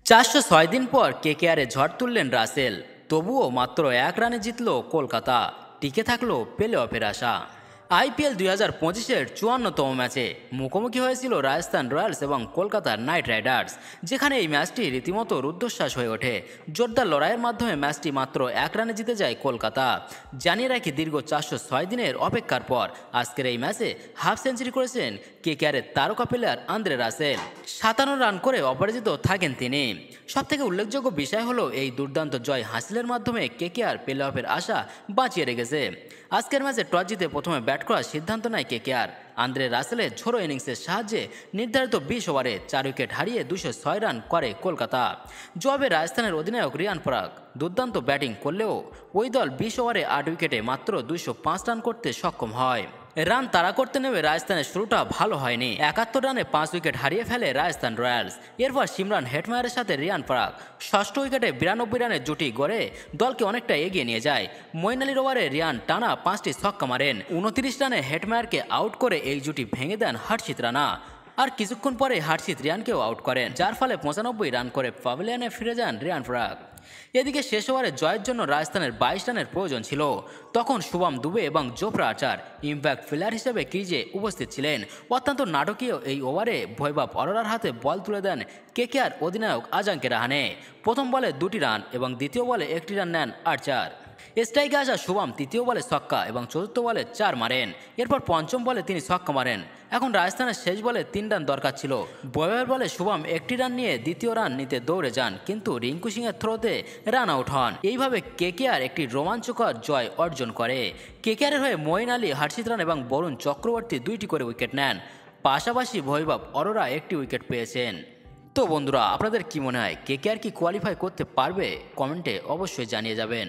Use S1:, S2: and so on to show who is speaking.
S1: 406 দিন পর কেকেআরে ঝড় তুললেন রাসেল। তবুও মাত্র 1 রানে জিতল কলকাতা, টিকে থাকলো প্লে অফের আশা। আইপিএল 2025-এর 54তম ম্যাচে মুখোমুখি হয়েছিল রাজস্থান রয়্যালস এবং কলকাতার নাইট রাইডার্স, যেখানে এই ম্যাচটি রীতিমতো রুদ্ধশ্বাস হয়ে ওঠে। জোরদার লড়াইয়ের মাধ্যমে ম্যাচটি মাত্র 1 রানে জিতে যায় কলকাতা। জানিয়ে রাখি, দীর্ঘ 406 দিনের অপেক্ষার পর আজকের এই ম্যাচে হাফ সেঞ্চুরি করেছেন কেকেআরের তারকা প্লেয়ার আন্দ্রে রাসেল। 57 রান করে অপরাজিত থাকেন তিনি। সবথেকে উল্লেখযোগ্য বিষয় হলো, এই দুর্দান্ত জয় হাসিলের মাধ্যমে কেকেআর প্লে অফের আশা বাঁচিয়ে রেখেছে। আজকের ম্যাচে টস জিতে প্রথমে ব্যাট করার সিদ্ধান্ত নেয় কেকেআর। আন্দ্রে রাসেলের ঝোড়ো ইনিংসের সাহায্যে নির্ধারিত 20 ওভারে 4 উইকেট হারিয়ে 206 রান করে কলকাতা। জবাবে রাজস্থানের অধিনায়ক রিয়ান পরাগ দুর্দান্ত ব্যাটিং করলেও ওই দল 20 ওভারে 8 উইকেটে মাত্র 205 রান করতে সক্ষম হয়। রান তাড়া করতে নেমে রাজস্থানের শুরুটা ভালো হয়নি। 71 রানে 5 উইকেট হারিয়ে ফেলে রাজস্থান রয়্যালস। এরপর সিমরান হেটমায়ারের সাথে রিয়ান পরাগ ষষ্ঠ উইকেটে 92 রানের জুটি গড়ে দলকে অনেকটা এগিয়ে নিয়ে যায়। মঈন আলীর ওভারে রিয়ান টানা 5টি ছক্কা মারেন। 29 রানে হেটমায়ারকে আউট করে এই জুটি ভেঙে দেন হর্ষিত রানা। আর কিছুক্ষণ পরে হর্ষিত রিয়ানকেও আউট করেন, যার ফলে 95 রান করে প্যাভিলিয়নে ফিরে যান রিয়ান পরাগ। এদিকে শেষ ওভারে জয়ের জন্য রাজস্থানের 22 রানের প্রয়োজন ছিল। তখন শুভম দুবে এবং জোফরা আর্চার ইম্প্যাক্ট ফিল্ডার হিসেবে ক্রিজে উপস্থিত ছিলেন। অত্যন্ত নাটকীয় এই ওভারে বৈভব অরোরার হাতে বল তুলে দেন কেকেআর অধিনায়ক আজাঙ্কে রাহানে। প্রথম বলে 2টি রান এবং দ্বিতীয় বলে 1টি রান নেন আর্চার। স্ট্রাইকে আসা শুভম তৃতীয় বলে ছক্কা এবং চতুর্থ বলে 4 মারেন। এরপর পঞ্চম বলে তিনি ছক্কা মারেন। এখন রাজস্থানের শেষ বলে 3 রান দরকার ছিল। বয়বের বলে শুভম 1টি রান নিয়ে দ্বিতীয় রান নিতে দৌড়ে যান, কিন্তু রিঙ্কু সিংয়ের থ্রোতে রান আউট হন। এইভাবে কেকেআর একটি রোমাঞ্চকর জয় অর্জন করে। কেকেআরের হয়ে মঈন আলী, হর্ষিত রানা এবং বরুণ চক্রবর্তী 2টি করে উইকেট নেন। পাশাপাশি বৈভব অরোরা 1টি উইকেট পেয়েছেন। তো বন্ধুরা, আপনাদের কি মনে হয়, কেকেআর কি কোয়ালিফাই করতে পারবে? কমেন্টে অবশ্যই জানিয়ে যাবেন।